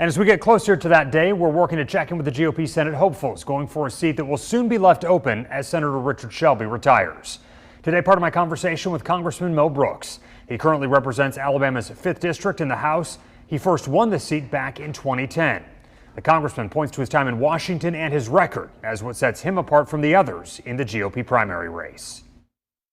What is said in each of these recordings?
And as we get closer to that day, we're working to check in with the GOP Senate hopefuls going for a seat that will soon be left open as Senator Richard Shelby retires. Today, part of my conversation with Congressman Mo Brooks. He currently represents Alabama's 5th District in the House. He first won the seat back in 2010. The congressman points to his time in Washington and his record as what sets him apart from the others in the GOP primary race.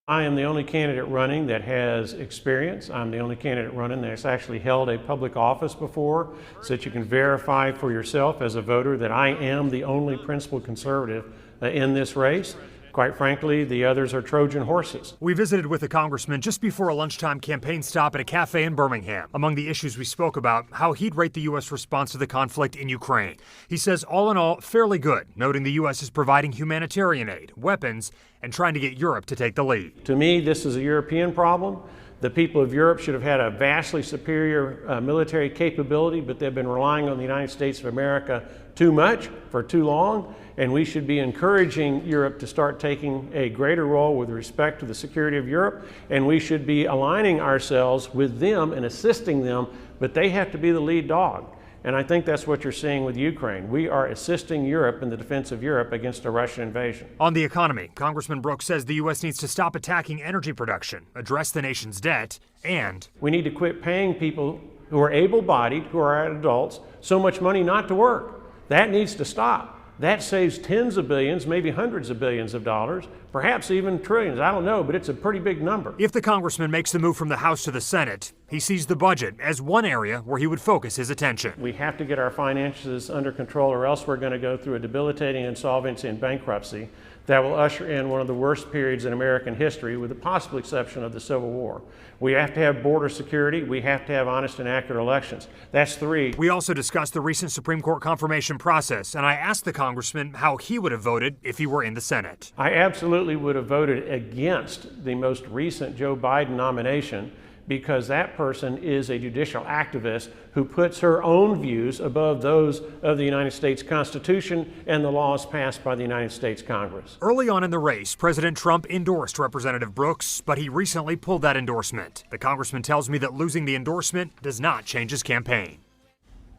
I am the only candidate running that has experience. I'm the only candidate running that's actually held a public office before, so that you can verify for yourself as a voter that I am the only principal conservative in this race. Quite frankly, the others are Trojan horses. We visited with the congressman just before a lunchtime campaign stop at a cafe in Birmingham. Among the issues we spoke about, how he'd rate the U.S. response to the conflict in Ukraine. He says all in all, fairly good, noting the U.S. is providing humanitarian aid, weapons, and trying to get Europe to take the lead. To me, this is a European problem. The people of Europe should have had a vastly superior military capability, but they've been relying on the United States of America too much for too long, and we should be encouraging Europe to start taking a greater role with respect to the security of Europe, and we should be aligning ourselves with them and assisting them, but they have to be the lead dog. And I think that's what you're seeing with Ukraine. We are assisting Europe in the defense of Europe against a Russian invasion. On the economy, Congressman Brooks says the U.S. needs to stop attacking energy production, address the nation's debt, and we need to quit paying people who are able-bodied, who are adults, so much money not to work. That needs to stop. That saves tens of billions, maybe hundreds of billions of dollars, perhaps even trillions. I don't know, but it's a pretty big number. If the congressman makes the move from the House to the Senate, he sees the budget as one area where he would focus his attention. We have to get our finances under control, or else we're going to go through a debilitating insolvency and bankruptcy that will usher in one of the worst periods in American history, with the possible exception of the Civil War. We have to have border security. We have to have honest and accurate elections. That's three. We also discussed the recent Supreme Court confirmation process, and I asked the congressman how he would have voted if he were in the Senate. I absolutely would have voted against the most recent Joe Biden nomination, because that person is a judicial activist who puts her own views above those of the United States Constitution and the laws passed by the United States Congress. Early on in the race, President Trump endorsed Representative Brooks, but he recently pulled that endorsement. The congressman tells me that losing the endorsement does not change his campaign.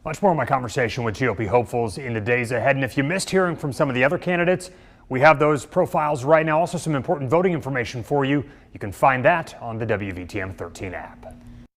Much more of my conversation with GOP hopefuls in the days ahead, and if you missed hearing from some of the other candidates, we have those profiles right now. Also some important voting information for you. You can find that on the WVTM 13 app.